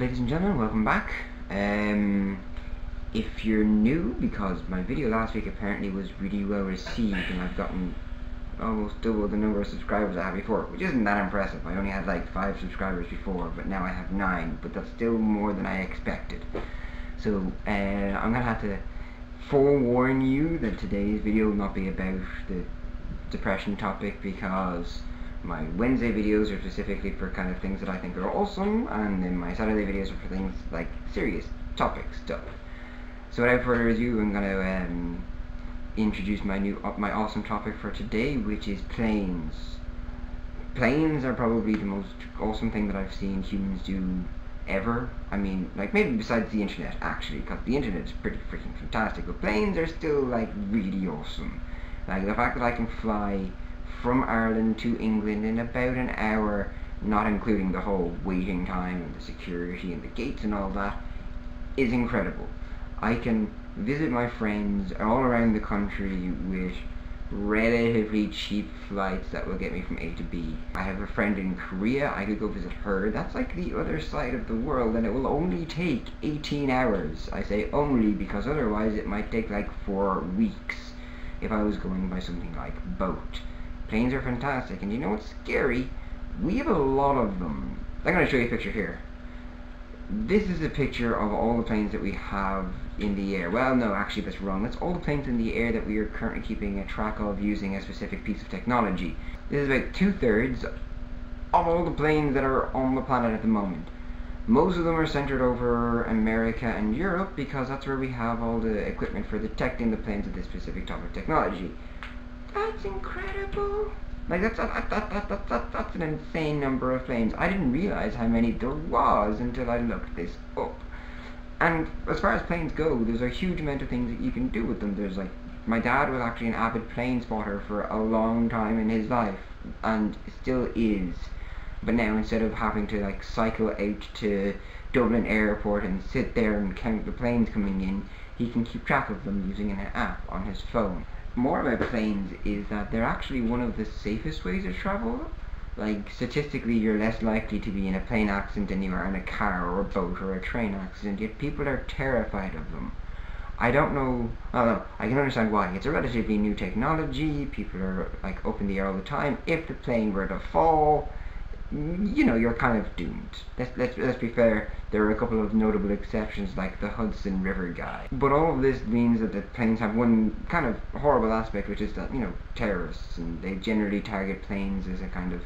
Ladies and gentlemen, welcome back. If you're new, because my video last week apparently was really well received and I've gotten almost double the number of subscribers I had before, which isn't that impressive. I only had like 5 subscribers before, but now I have 9, but that's still more than I expected. So I'm gonna have to forewarn you that today's video will not be about the depression topic, because my Wednesday videos are specifically for kind of things that I think are awesome, and then my Saturday videos are for things like serious topic stuff. So without further ado, I'm going to introduce my awesome topic for today, which is planes. Planes are probably the most awesome thing that I've seen humans do ever. I mean, like, maybe besides the internet, actually, because the internet is pretty freaking fantastic, but planes are still like really awesome. Like the fact that I can fly from Ireland to England in about an hour, not including the whole waiting time and the security and the gates and all that, is incredible. I can visit my friends all around the country with relatively cheap flights that will get me from A to B. I have a friend in Korea, I could go visit her. That's like the other side of the world, and it will only take 18 hours. I say only because otherwise it might take like 4 weeks if I was going by something like boat. Planes are fantastic, and you know what's scary? We have a lot of them. I'm going to show you a picture here. This is a picture of all the planes that we have in the air. Well, no, actually that's wrong. That's all the planes in the air that we are currently keeping a track of using a specific piece of technology. This is about 2/3 of all the planes that are on the planet at the moment. Most of them are centered over America and Europe, because that's where we have all the equipment for detecting the planes of this specific type of technology. That's incredible. Like, that's an insane number of planes. I didn't realize how many there was until I looked this up. And as far as planes go, there's a huge amount of things that you can do with them. There's like, my dad was actually an avid plane spotter for a long time in his life, and still is. But now, instead of having to like cycle out to Dublin Airport and sit there and count the planes coming in, he can keep track of them using an app on his phone. More about planes is that they're actually one of the safest ways to travel. Like, statistically, you're less likely to be in a plane accident than you are in a car or a boat or a train accident, yet people are terrified of them. I don't know, well, no, I can understand why. It's a relatively new technology, people are like up in the air all the time. If the plane were to fall, you know, you're kind of doomed. Let's be fair, there are a couple of notable exceptions, like the Hudson River guy. But all of this means that the planes have one kind of horrible aspect, which is that, you know, terrorists, and they generally target planes as a kind of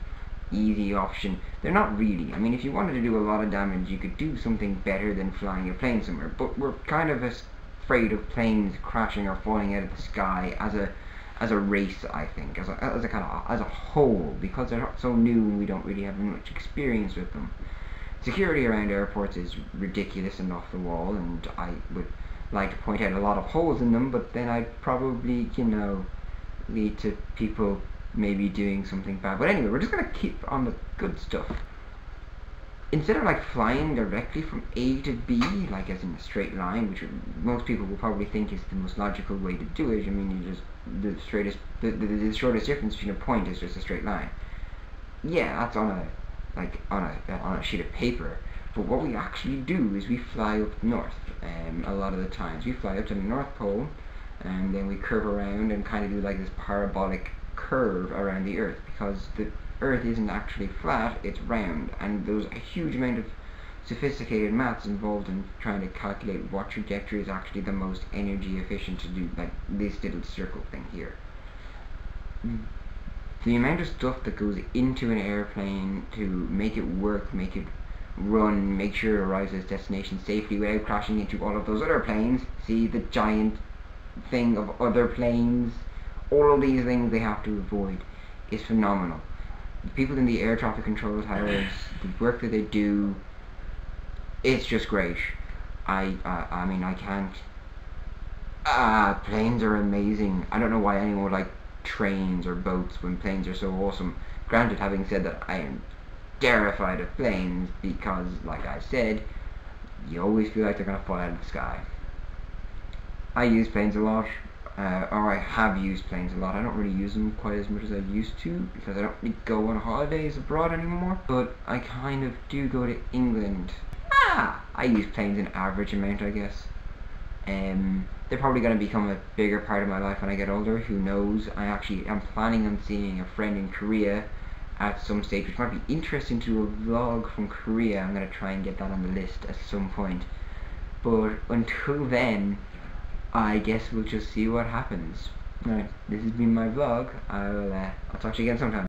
easy option. They're not really. I mean, if you wanted to do a lot of damage, you could do something better than flying a plane somewhere, but we're kind of afraid of planes crashing or falling out of the sky as a race, I think, as a whole, because they're so new and we don't really have much experience with them. Security around airports is ridiculous and off the wall, and I would like to point out a lot of holes in them, but then I'd probably, you know, lead to people maybe doing something bad. But anyway, we're just gonna keep on the good stuff. Instead of like flying directly from A to B, like as in a straight line, which most people will probably think is the most logical way to do it. I mean, you just, the shortest difference between a point is just a straight line. Yeah, that's on a sheet of paper. But what we actually do is we fly up north. A lot of the times we fly up to the North Pole, and then we curve around and kind of do like this parabolic curve around the Earth, because the Earth isn't actually flat, it's round, and there's a huge amount of sophisticated maths involved in trying to calculate what trajectory is actually the most energy efficient to do, like this little circle thing here. The amount of stuff that goes into an airplane to make it work, make it run, make sure it arrives at its destination safely without crashing into all of those other planes, see the giant thing of other planes, all of these things they have to avoid, is phenomenal. The people in the air traffic control towers, the work that they do, it's just great. I mean, I can't. Planes are amazing. I don't know why anyone would like trains or boats when planes are so awesome. Granted, having said that, I am terrified of planes because, like I said, you always feel like they're gonna fall out of the sky. I use planes a lot. Or I have used planes a lot. I don't really use them quite as much as I used to, because I don't really go on holidays abroad anymore, but I kind of do go to England. I use planes an average amount, I guess. They're probably going to become a bigger part of my life when I get older. Who knows? I'm planning on seeing a friend in Korea at some stage, which might be interesting to do a vlog from Korea. I'm going to try and get that on the list at some point. But until then, I guess we'll just see what happens. Alright, this has been my vlog. I'll talk to you again sometime.